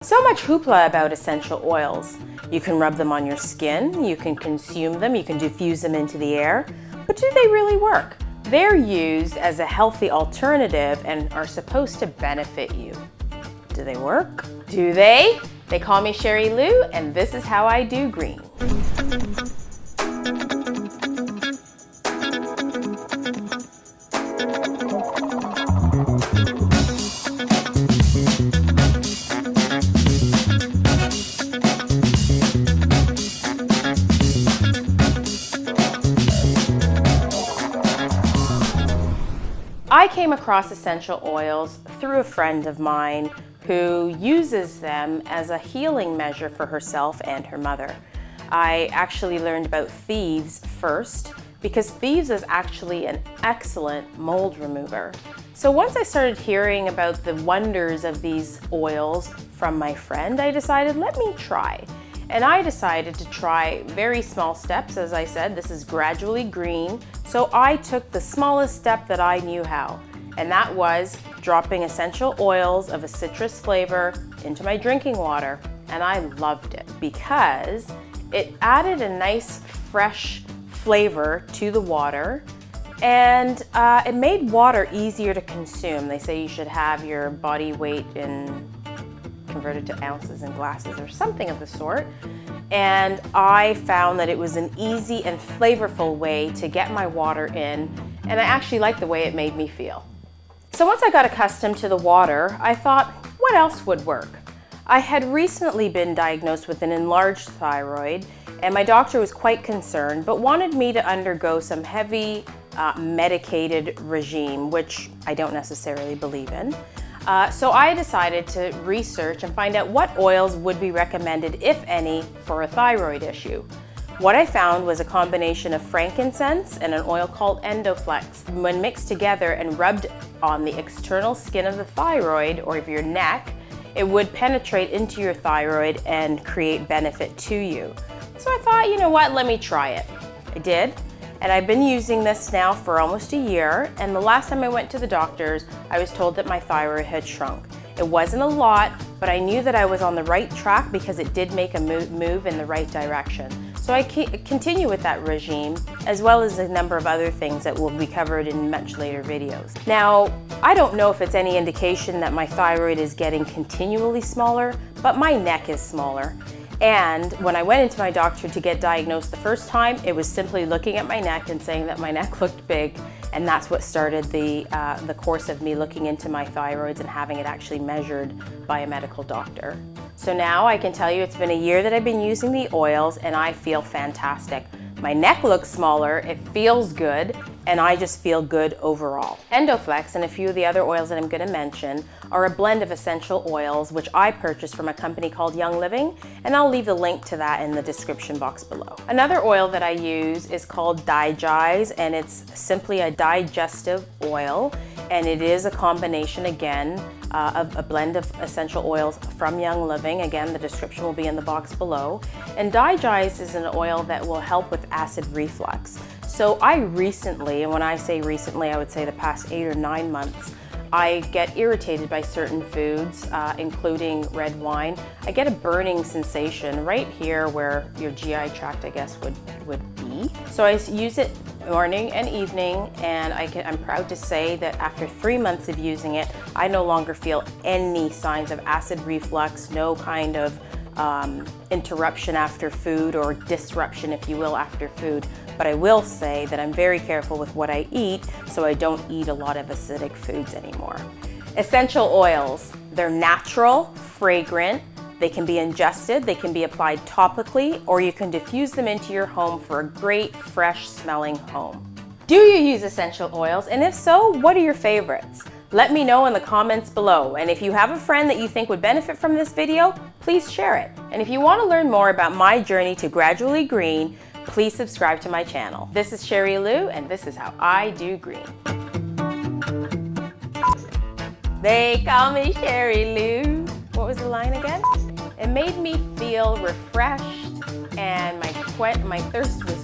So much hoopla about essential oils. You can rub them on your skin, you can consume them, you can diffuse them into the air, but do they really work? They're used as a healthy alternative and are supposed to benefit you. Do they work? Do they? They call me Sheri-Lou, and this is how I do green. I came across essential oils through a friend of mine who uses them as a healing measure for herself and her mother. I actually learned about thieves first because thieves is actually an excellent mold remover. So once I started hearing about the wonders of these oils from my friend, I decided, let me try. And I decided to try very small steps. As I said, this is gradually green. So I took the smallest step that I knew how, and that was dropping essential oils of a citrus flavor into my drinking water. And I loved it because it added a nice fresh flavor to the water, and it made water easier to consume. They say you should have your body weight converted to ounces in glasses or something of the sort. And I found that it was an easy and flavorful way to get my water in, and I actually liked the way it made me feel. So once I got accustomed to the water, I thought, what else would work? I had recently been diagnosed with an enlarged thyroid, and my doctor was quite concerned, but wanted me to undergo some heavy medicated regime, which I don't necessarily believe in. So I decided to research and find out what oils would be recommended, if any, for a thyroid issue. What I found was a combination of frankincense and an oil called Endoflex. When mixed together and rubbed on the external skin of the thyroid or of your neck, it would penetrate into your thyroid and create benefit to you. So I thought, you know what, let me try it. I did. And I've been using this now for almost a year, and the last time I went to the doctors, I was told that my thyroid had shrunk. It wasn't a lot, but I knew that I was on the right track because it did make a move in the right direction. So I continue with that regime, as well as a number of other things that will be covered in much later videos. Now, I don't know if it's any indication that my thyroid is getting continually smaller, but my neck is smaller. And when I went into my doctor to get diagnosed the first time, it was simply looking at my neck and saying that my neck looked big, and that's what started the course of me looking into my thyroids and having it actually measured by a medical doctor. So now I can tell you it's been a year that I've been using the oils, and I feel fantastic. My neck looks smaller, it feels good, and I just feel good overall. Endoflex and a few of the other oils that I'm going to mention are a blend of essential oils which I purchased from a company called Young Living, and I'll leave the link to that in the description box below. Another oil that I use is called Digest, and it's simply a digestive oil, and it is a combination again of a blend of essential oils from Young Living. Again, the description will be in the box below. And Digest is an oil that will help with acid reflux. So I recently, and when I say recently, I would say the past 8 or 9 months, I get irritated by certain foods, including red wine. I get a burning sensation right here where your GI tract, I guess, would be. So I use it morning and evening, and I'm proud to say that after 3 months of using it, I no longer feel any signs of acid reflux, no kind of interruption after food, or disruption, if you will, after food. But I will say that I'm very careful with what I eat, so I don't eat a lot of acidic foods anymore. Essential oils, they're natural, fragrant, they can be ingested, they can be applied topically, or you can diffuse them into your home for a great, fresh smelling home. Do you use essential oils? And if so, what are your favorites? Let me know in the comments below. And if you have a friend that you think would benefit from this video, please share it. And if you want to learn more about my journey to gradually green, please subscribe to my channel. This is Sheri-Lou, and this is how I do green. They call me Sheri-Lou. What was the line again? It made me feel refreshed, and my thirst was